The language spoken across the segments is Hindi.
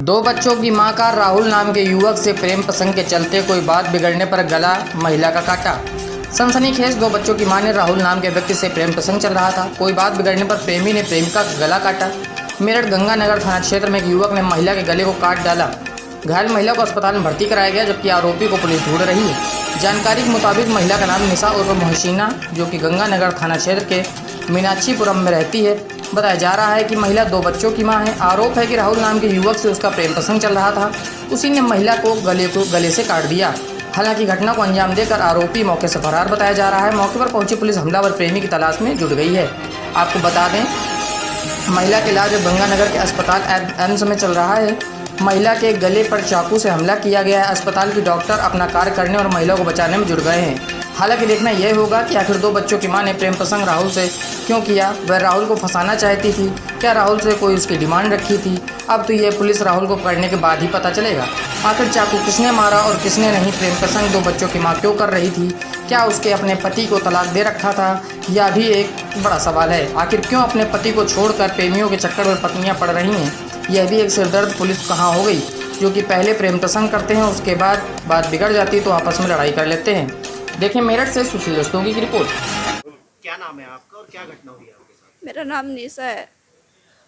दो बच्चों की मां का राहुल नाम के युवक से प्रेम प्रसंग के चलते कोई बात बिगड़ने पर गला महिला का काटा। सनसनीखेज दो बच्चों की मां ने राहुल नाम के व्यक्ति से प्रेम प्रसंग चल रहा था। कोई बात बिगड़ने पर प्रेमी ने प्रेमिका का गला काटा। मेरठ गंगानगर थाना क्षेत्र में एक युवक ने महिला के गले को काट डाला। घायल महिला को अस्पताल में भर्ती कराया गया, जबकि आरोपी को पुलिस ढूंढ रही है। जानकारी के मुताबिक महिला का नाम निशा उर्फ मोहसिना, जो कि गंगानगर थाना क्षेत्र के मीनाक्षीपुरम में रहती है। बताया जा रहा है कि महिला दो बच्चों की मां है। आरोप है कि राहुल नाम के युवक से उसका प्रेम प्रसंग चल रहा था। उसी ने महिला को गले से काट दिया। हालांकि घटना को अंजाम देकर आरोपी मौके से फरार बताया जा रहा है। मौके पर पहुंची पुलिस हमलावर प्रेमी की तलाश में जुट गई है। आपको बता दें, महिला का इलाज गंगानगर के अस्पताल एम्स में चल रहा है। महिला के गले पर चाकू से हमला किया गया है। अस्पताल की डॉक्टर अपना कार्य करने और महिला को बचाने में जुट गए हैं। हालांकि देखना यह होगा कि आखिर दो बच्चों की मां ने प्रेम प्रसंग राहुल से क्यों किया। वह राहुल को फंसाना चाहती थी, क्या राहुल से कोई उसकी डिमांड रखी थी? अब तो यह पुलिस राहुल को पकड़ने के बाद ही पता चलेगा। आखिर चाकू किसने मारा और किसने नहीं। प्रेम प्रसंग दो बच्चों की मां क्यों कर रही थी? क्या उसके अपने पति को तलाक दे रखा था? यह भी एक बड़ा सवाल है। आखिर क्यों अपने पति को छोड़कर प्रेमियों के चक्कर में पत्नियां पड़ रही हैं? यह भी एक सिरदर्द। पुलिस कहाँ हो गई, जो कि पहले प्रेम प्रसंग करते हैं, उसके बाद बात बिगड़ जाती तो आपस में लड़ाई कर लेते हैं। देखें मेरठ से सुशील रस्तोगी की रिपोर्ट। क्या नाम है आपका और क्या घटना हुई है आपके साथ? मेरा नाम निशा है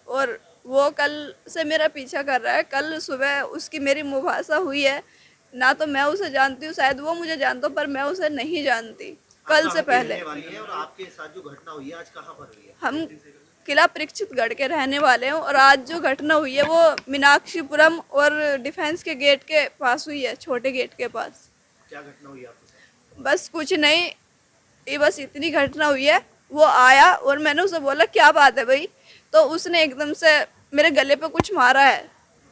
और वो कल से मेरा पीछा कर रहा है। कल सुबह उसकी मेरी मुभासा हुई है। ना तो मैं उसे जानती हूँ, शायद वो मुझे जानता हो, पर मैं उसे नहीं जानती। कल से पहले और आपके साथ जो घटना हुई है आज कहाँ पर हुई है? हम किला परीक्षितगढ़ के रहने वाले हैं और आज जो घटना हुई है वो मीनाक्षीपुरम और डिफेंस के गेट के पास हुई है, छोटे गेट के पास। क्या घटना हुई आपके साथ? बस कुछ नहीं, ये बस इतनी घटना हुई है। वो आया और मैंने उसे बोला क्या बात है भाई, तो उसने एकदम से मेरे गले पे कुछ मारा है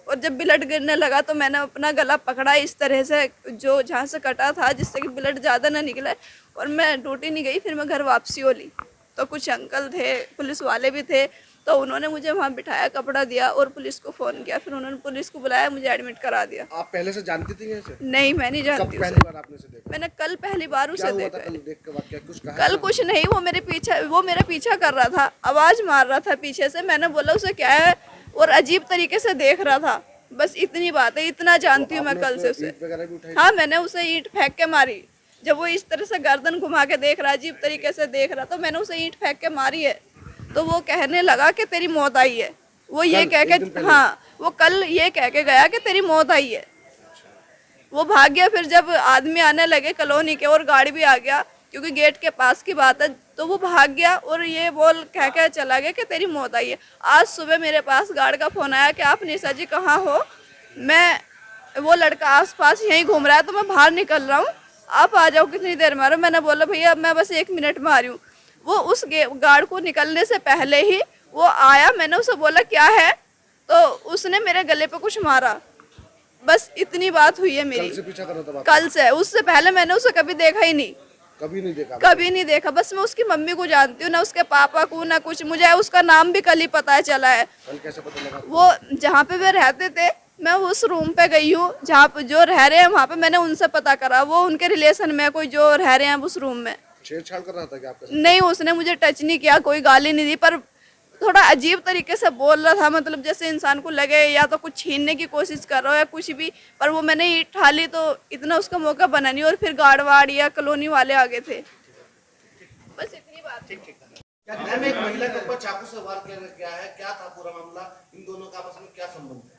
और जब ब्लड गिरने लगा तो मैंने अपना गला पकड़ा इस तरह से, जो जहाँ से कटा था, जिससे कि ब्लड ज़्यादा ना निकले, और मैं ड्यूटी नहीं गई। फिर मैं घर वापसी हो ली तो कुछ अंकल थे, पुलिस वाले भी थे, तो उन्होंने मुझे वहाँ बिठाया, कपड़ा दिया और पुलिस को फ़ोन किया। फिर उन्होंने पुलिस को बुलाया, मुझे एडमिट करा दिया। आप पहले से जानती थी ऐसे? नहीं, मैं नहीं जानती। पहली बार आपने उसे देखा? मैंने कल पहली बार उसे देखा। कल देख के वाकया कुछ कहा? कल कुछ नहीं, वो मेरा पीछा कर रहा था, आवाज़ मार रहा था पीछे से। मैंने बोला उसे क्या है, और अजीब तरीके से देख रहा था। बस इतनी बात है, इतना जानती हूँ मैं कल से उसे। हाँ, मैंने उसे ईंट फेंक के मारी। जब वो इस तरह से गर्दन घुमा के देख रहा, अजीब तरीके से देख रहा, तो मैंने उसे ईंट फेंक के मारी है। तो वो कहने लगा कि तेरी मौत आई है। वो ये कह के, हाँ, वो कल ये कह के गया कि तेरी मौत आई है। वो भाग गया। फिर जब आदमी आने लगे कॉलोनी के और गाड़ी भी आ गया, क्योंकि गेट के पास की बात है, तो वो भाग गया और ये बोल कह के चला गया कि तेरी मौत आई है। आज सुबह मेरे पास गार्ड का फ़ोन आया कि आप निशा जी कहाँ हो? वो लड़का आसपास यहीं घूम रहा है तो मैं बाहर निकल रहा हूँ, आप आ जाओ, कितनी देर में आ रहे हो? मैंने बोला भैया मैं बस 1 मिनट में आ रही हूँ। वो उस गार्ड को निकलने से पहले ही वो आया। मैंने उसे बोला क्या है, तो उसने मेरे गले पे कुछ मारा। बस इतनी बात हुई है मेरी। कल से पीछा कर रहा था? कल से। उससे पहले मैंने उसे कभी देखा ही नहीं। कभी नहीं देखा? कभी नहीं देखा। बस मैं उसकी मम्मी को जानती हूँ, ना उसके पापा को, ना कुछ। मुझे उसका नाम भी कल ही पता चला है। कल कैसे पता लगा? वो जहाँ पे वे रहते थे, मैं उस रूम पे गई हूँ जहाँ पे जो रह रहे हैं, वहाँ पे मैंने उनसे पता करा। वो उनके रिलेशन में कोई जो रह रहे हैं उस रूम में। छेड़छाड़ कर रहा था क्या आपके साथ? नहीं, उसने मुझे टच नहीं किया, कोई गाली नहीं दी, पर थोड़ा अजीब तरीके से बोल रहा था। मतलब जैसे इंसान को लगे या तो कुछ छीनने की कोशिश कर रहा हो या कुछ भी। पर वो मैंने ईंट उठा ली तो इतना उसका मौका बना नहीं, और फिर गार्ड वार्ड या कॉलोनी वाले आगे थे। बस इतनी बात। मैम, एक महिला के ऊपर चाकू से वार किया गया है, क्या था पूरा मामला? इन दोनों का आपस में क्या संबंध है?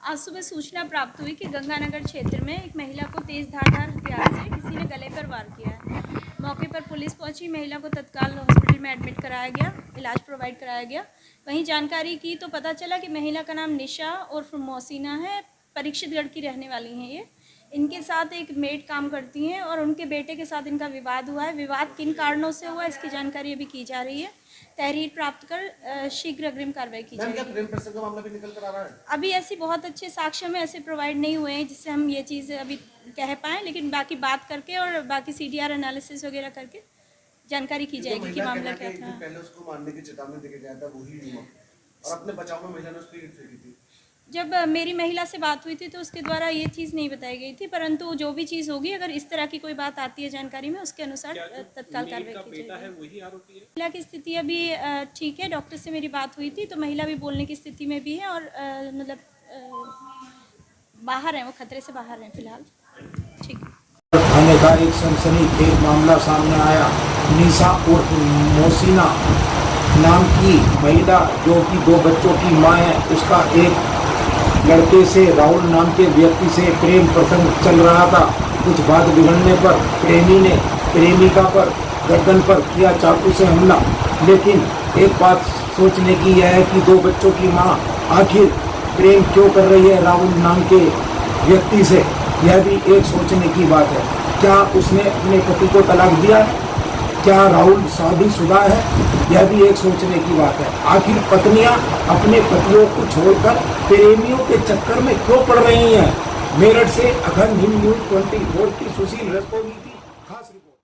आज सुबह सूचना प्राप्त हुई कि गंगानगर क्षेत्र में एक महिला को तेज धारदार हथियार से किसी ने गले पर वार किया है। मौके पर पुलिस पहुंची, महिला को तत्काल हॉस्पिटल में एडमिट कराया गया, इलाज प्रोवाइड कराया गया। वहीं जानकारी की तो पता चला कि महिला का नाम निशा उर्फ मोहसिना है, परीक्षितगढ़ की रहने वाली हैं ये। इनके साथ एक मेड काम करती हैं और उनके बेटे के साथ इनका विवाद हुआ है। विवाद किन कारणों से हुआ इसकी जानकारी अभी की जा रही है। तहरीर प्राप्त कर शीघ्र अग्रिम कार्रवाई की जाएगी। प्रेम प्रसंग का मामला भी निकल कर आ रहा है? अभी ऐसी बहुत अच्छे साक्ष्य में ऐसे प्रोवाइड नहीं हुए हैं जिससे हम ये चीज़ अभी कह पाएँ, लेकिन बाकी बात करके और बाकी CDR एनालिसिस वगैरह करके जानकारी की जाएगी कि मामला क्या था। पहले उसको मारने की चेतावनी देके गया था वही युवक, और अपने बचाव में महिला ने उस पर ईंट फेंकी थी। जब मेरी महिला से बात हुई थी तो उसके द्वारा ये चीज़ नहीं बताई गई थी, परंतु जो भी चीज़ होगी, अगर इस तरह की कोई बात आती है जानकारी में, उसके अनुसार तत्काल कार्रवाई की जाएगी। महिला की स्थिति अभी ठीक है। डॉक्टर से मेरी बात हुई थी तो महिला भी बोलने की स्थिति में भी है और मतलब बाहर हैं, वो खतरे से बाहर हैं फिलहाल। ठीक है। थाने का एक सनसनीखेज मामला सामने आया। निशा उर्फ मोहसिना नाम की महिला जो कि 2 बच्चों की मां है, उसका एक लड़के से राहुल नाम के व्यक्ति से प्रेम प्रसंग चल रहा था। कुछ बात बिगड़ने पर प्रेमी ने प्रेमिका पर गर्दन पर किया चाकू से हमला। लेकिन एक बात सोचने की यह है कि 2 बच्चों की मां आखिर प्रेम क्यों कर रही है राहुल नाम के व्यक्ति से, यह भी एक सोचने की बात है। क्या उसने अपने पति को तलाक दिया है? क्या राहुल शादीशुदा है? यह भी एक सोचने की बात है। आखिर पत्नियां अपने पतियों को छोड़कर प्रेमियों के चक्कर में क्यों पड़ रही हैं? मेरठ से अखंड हिंद न्यूज़ 24 की सुशील रस्तोगी।